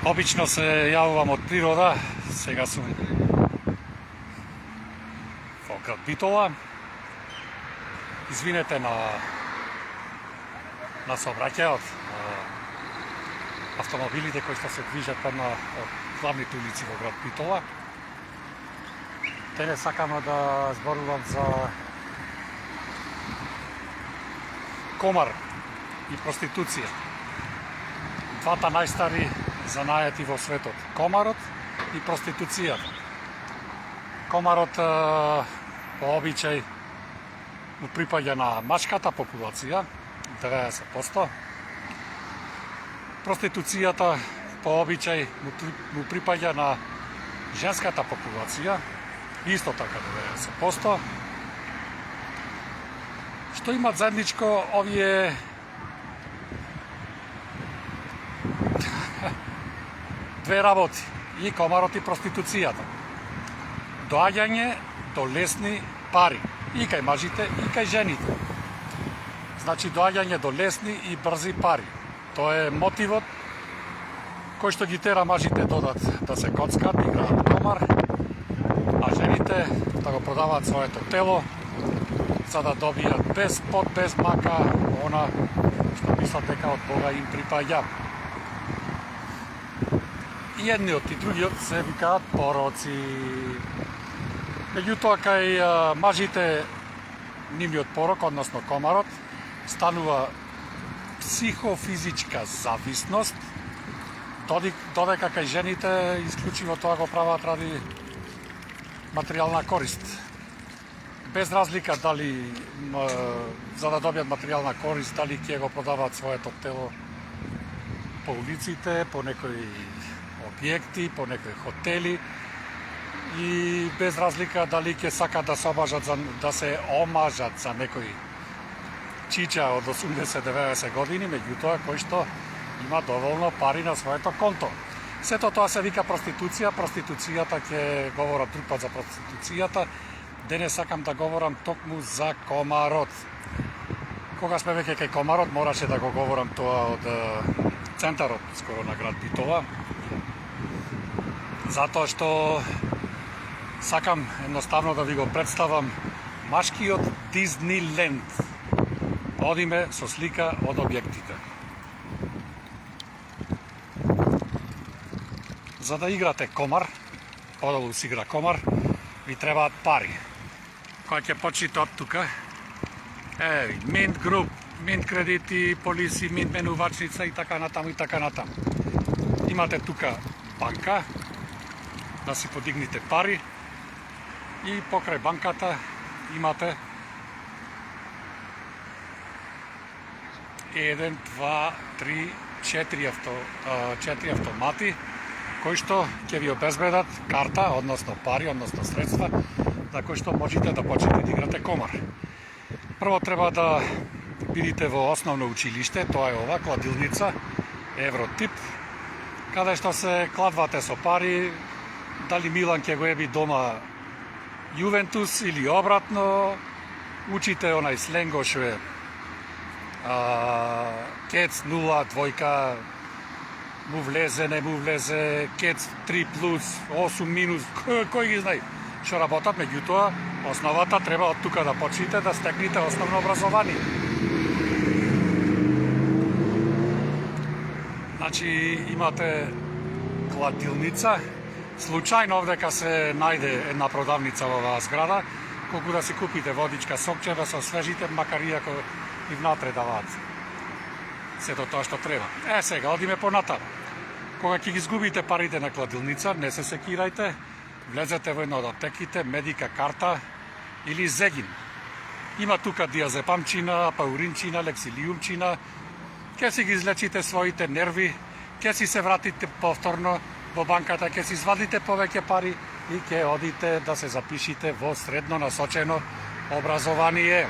Обично се јавувам од природа, сега сум во град Битола. Извинете на сообраќајот, автомобилите кои што се движат према од главните улици во град Битола. Денес сакам да зборувам за комар и проституција. Двата најстари занајати во светот, комарот и проституцијата. Комарот по обичај му припаѓа на мачката популација, 90%. Проституцијата по обичај му припаѓа на женската популација, исто така 90%. Што имат заедничко овие две работи, и комарот и проституцијата? Доаѓање до лесни пари, и кај мажите, и кај жените. Значи, доаѓање до лесни и брзи пари. Тоа е мотивот кој што ги тера мажите додат да се коцкат, играат комар, а жените да го продаваат своето тело, за да добијат без пот, без мака, она што мислат дека од Бога им припаѓа. И едниот и другиот се викаат пороци. Меѓутоа, кај мажите нивниот порок, односно комарот, станува психофизичка зависност, додека кај жените исклучиво тоа го прават ради материјална корист. Без разлика дали за да добијат материјална корист, дали ќе го продаваат своето тело по улиците, по некои објекти, по некои хотели, и без разлика дали ќе сакат да се омажат за некои чича од 80-90 години, меѓутоа кој што има доволно пари на своето конто. Сето тоа се вика проституција. Проституцијата, ќе говорам друг пат за проституцијата. Денес сакам да говорам токму за комарот. Кога сме веќе кај комарот, мораше да го говорам тоа од центарот скоро на град Битола. Затоа што сакам едноставно да ви го представам машкиот Дизниленд. Одиме со слика од објектите. За да играте комар, подолу се игра комар, ви требаат пари. Кој ќе почнете од тука? Mint Group, Mint кредити, полиси, Mint менувачница и така натаму и така натаму. Имате тука банка, да си подигнете пари, и покрај банката имате 1, 2, 3, 4 автомати кои што ќе ви обезбедат карта, односно пари, односно средства, на кои што можете да почнете да играте комар. Прво треба да бидите во основно училиште, тоа е ова кладилница, евротип, каде што се кладвате со пари, дали Милан ќе го еби дома Јувентус или обратно, учите онај сленго што е кец 0, двојка, му влезе, не му влезе, кец 3 плюс, 8 минус, кој ги знае што работат, меѓутоа основата треба од тука да почнете да стекнете основно образование. Значи имате кладилница, случајно овдека се најде една продавница во оваа зграда, колку да си купите водичка, сокче, да се освежите, макар и ако и внатре даваат сето тоа што треба. Сега, одиме понатаму. Кога ќе ги изгубите парите на кладилница, не се секирајте, влезете во една од аптеките, медика карта или зегин. Има тука диазепамчина, пауринчина, лексилиумчина, ќе си ги излечите своите нерви, ќе си се вратите повторно во банката, ќе си извадите повеќе пари и ќе одите да се запишите во средно насочено образование.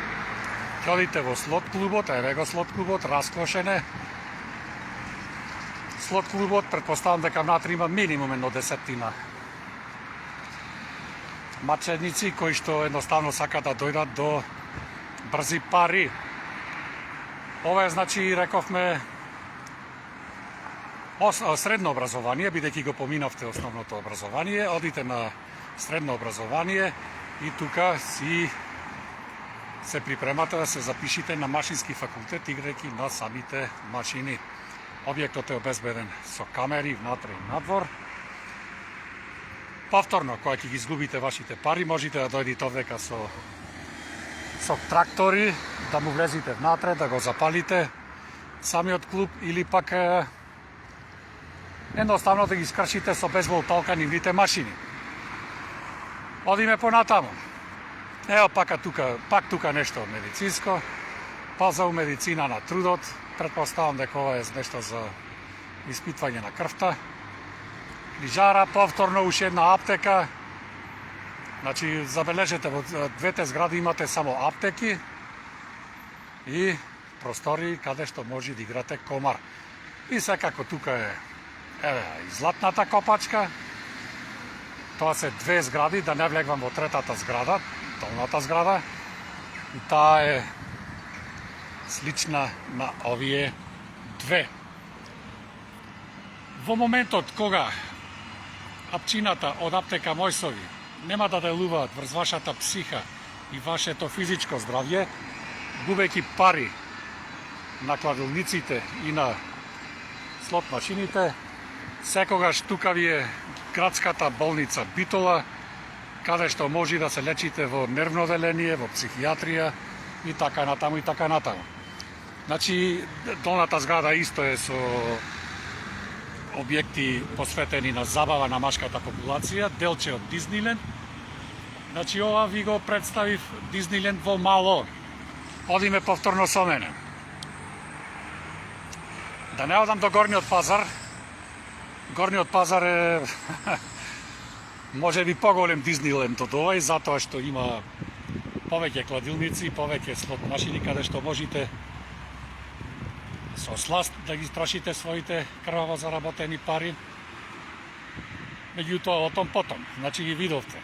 Ќе одите во слот клубот, еве го слот клубот, расклошене. Слот клубот, претпоставам дека внатре има минимум едно 10 маченици кои што едноставно сакаат да дојдат до брзи пари. Ова е, значи, рековме, средно образование, бидејќи го поминавте основното образование, одите на средно образование и тука се припремате да се запишите на машински факултет, играјќи на самите машини. Објектот е обезбеден со камери внатре и надвор. Повторно, кога ќе ги изгубите вашите пари, можете да дојдете овдека со трактори, да му влезите внатре, да го запалите самиот клуб или пак едноставно да ги скршите со бейсбол палка нивните машини. Одиме понатаму. Ево пак тука нешто медицинско, паза у медицина на трудот. Претпоставам дека ова е нешто за испитвање на крвта. Книжара, повторно уште една аптека. Значи, забележете, во двете згради имате само аптеки и простори каде што може да играте комар. И секако тука е и златната копачка. Тоа се две згради, да не влегвам во третата зграда, долната зграда. И таа е слична на овие две. Во моментот кога апчината од аптека Мојсови нема да делуваат врз вашата психа и вашето физичко здравје, губејќи пари на кладилниците и на слот машините, секогаш тука ви е градската болница Битола, каде што може да се лечите во нервно оделение, во психијатрија и така натаму и така натаму. Значи, долната зграда исто е со објекти посветени на забава на машката популација, делче од Дизниленд. Значи, ова ви го представив Дизниленд во мало. Одиме повторно со мене. Да не одам до Горниот пазар. Горниот пазар е може би поголем Дизниленд од овој, затоа што има повеќе кладилници, повеќе слот машини каде што можете со сласт да ги трошите своите крваво заработени пари. Меѓутоа, о том потом. Значи ги видовте.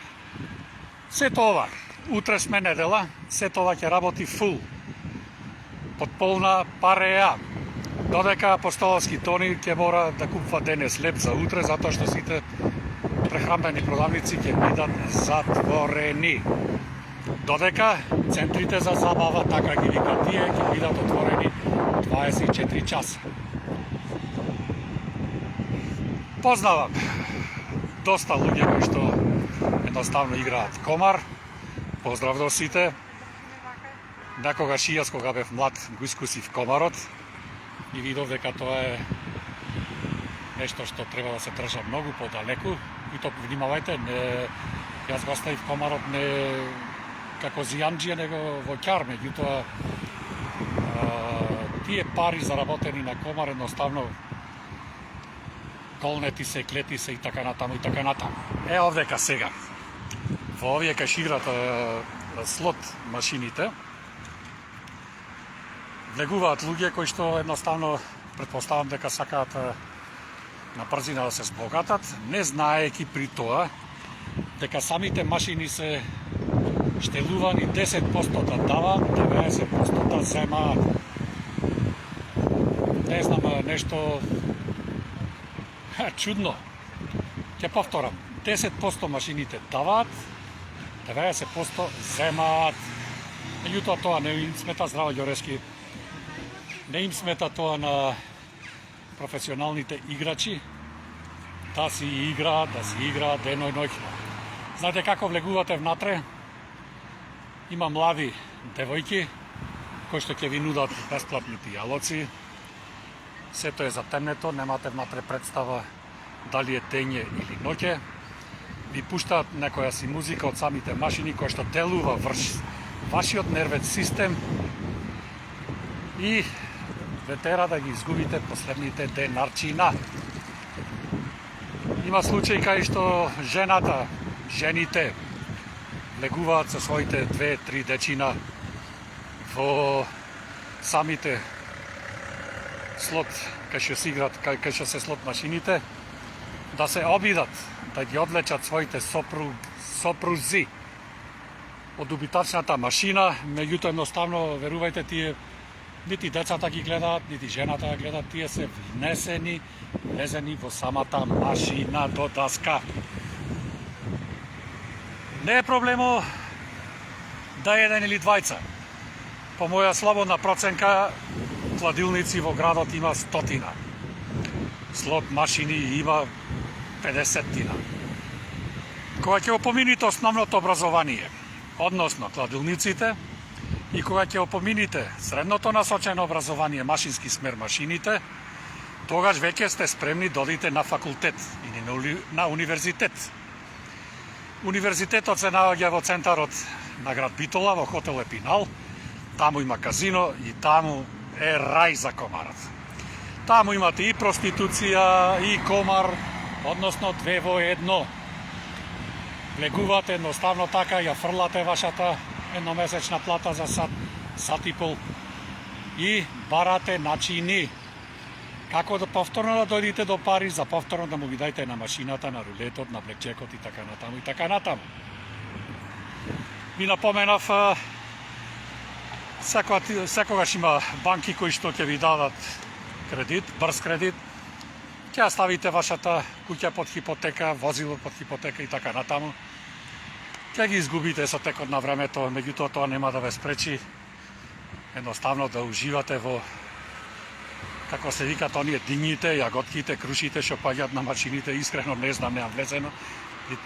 Сето ова, утре сме недела, сето ова ќе работи фул. Под полна пареја. Додека апостолски Тони ќе мора да купува денес леп за утре, затоа што сите прехрамбени продавници ќе бидат затворени. Додека центрите за забава, така ги викат тие, ќе бидат отворени 24 часа. Познавам доста луѓе кои што едноставно играат комар. Поздрав до сите. Некогаш и јас кога бев млад го искусив комарот и видов дека тоа е нешто што треба да се држа многу подалеку. И то внимавајте, јас го оставив комарот не како зијанџија, него во ќар, меѓутоа тие пари заработени на комар едноставно колнети се, клети се и така натаму и така натаму. Е овдека сега, во овие кај играт слот машините, влегуваат луѓе кои што едноставно претпоставам дека сакаат на брзина да се збогатат, не знаејќи при тоа дека самите машини се штелувани 10% да даваат, 90% да земаат. Не знам, нешто чудно. Ќе повторам, 10% машините даваат, 90% земаат. Меѓутоа тоа не им смета, здраво Ѓорески, не им смета тоа на професионалните играчи да си играат дено и ноќно. Знаете како влегувате внатре? Има млади девојки кои што ќе ви нудат бесплатни пијалоци. Сето е затемнето, немате внатре представа дали е дење или ноќе. Ви пуштаат некоја си музика од самите машини која што делува врз вашиот нервен систем и ве тера да ги изгубите последните денарчина. Има случаи кај што жените влегуваат со своите 2-3 дечина во самите слот кај што се играт, кај што се слот машините, да се обидат да ги одлечат своите сопрузи од убитачната машина, меѓутоа едноставно, верувајте, тие Нити децата ги гледаат, нити жената ги гледаат, тие се влезени во самата машина до даска. Не е проблемо да еден или двајца. По моја слободна проценка, кладилници во градот има 100. Слот машини има 50. Кога ќе опомините основното образование, односно кладилниците, и кога ќе опомините средното насочено образование, машински смер машините, тогаш веќе сте спремни да одите на факултет или на универзитет. Универзитетот се наоѓа во центарот на град Битола, во хотел Епинал. Таму има казино и таму е рај за комарот. Таму имате и проституција, и комар, односно две во едно. Влегувате едноставно така, ја фрлате вашата едномесечна плата за сат и пол и барате начини како да повторно да дојдете до пари, за повторно да му ги дајте на машината, на рулетот, на блекчекот и така натаму и така натаму. Ви напоменав, секогаш има банки кои што ќе ви дадат кредит, брз кредит, ќе ја ставите вашата куќа под хипотека, возило под хипотека и така натаму. Ќе ги изгубите со текот на времето, меѓутоа тоа нема да ве спречи едноставно да уживате во, како се викат оние дињите, јаготките, крушите што паѓаат на машините. Искрено не знам, неам влезено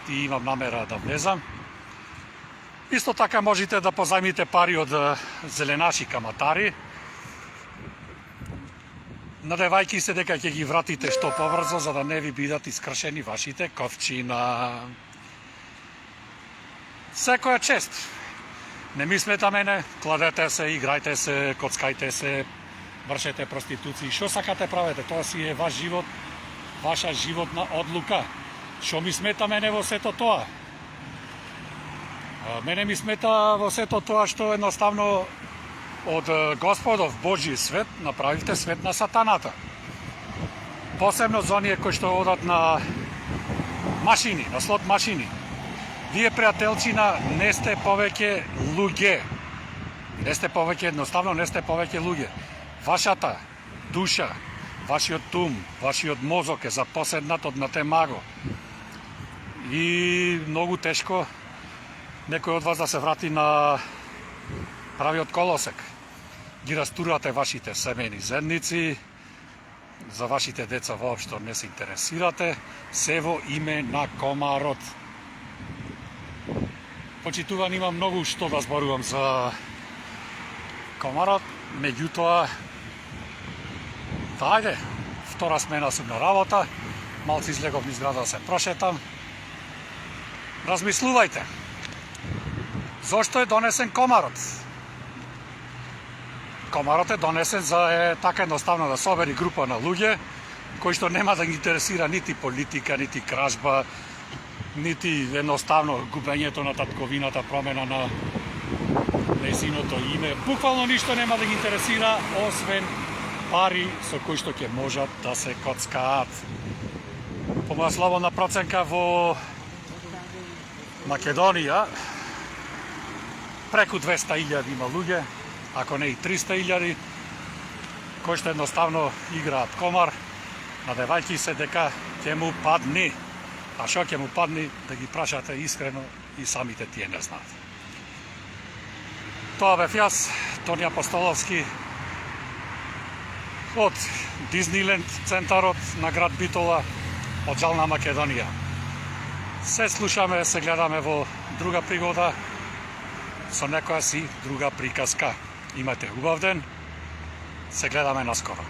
и имам намера да влезам. Исто така можете да позајмите пари од зеленаши каматари, надевајќи се дека ќе ги вратите што побрзо, за да не ви бидат искршени вашите ковчина. Секоја чест. Не мислете мене, кладете се, играјте се, коцкајте се, вршете проституции, што сакате правете, тоа си е ваш живот, ваша животна одлука. Што ми смета мене во сето тоа? Мене ми смета во сето тоа што едноставно од Господов Божји свет направивте свет на сатаната. Посебно за оние кои што одат на машини, на слот машини. Вие, пријателчина, не сте повеќе луѓе. Не сте повеќе, едноставно не сте повеќе луѓе. Вашата душа, вашиот ум, вашиот мозок е запоседнат од натемаго. И многу тешко некој од вас да се врати на правиот колосек. Ги растурате вашите семејни заедници, за вашите деца воопшто не се интересирате, се во име на комарот. Почитуван, има многу што да зборувам за комарот, меѓутоа, ајде, втора смена сум на работа, малци излегов низ града да се прошетам. Размислувајте, зошто е донесен комарот? Комарот е донесен за така едноставно да собери група на луѓе кои што нема да ги интересира нити политика, нити кражба, нити едноставно губењето на татковината, промена на нејзиното име. Буквално ништо нема да ги интересира, освен пари со кои што ќе можат да се коцкаат. По моја слободна проценка, во Македонија преку 200.000 има луѓе, ако не и 300.000, кои што едноставно играат комар, надевајќи се дека ќе му падни. А што ќе му падни, да ги прашате искрено и самите тие не знаат. Тоа бев јас, Тони Апостоловски, од Дизниленд центарот на град Битола, од Жална Македонија. Се слушаме, се гледаме во друга пригода, со некоја си друга приказка. Имате убав ден, се гледаме наскоро.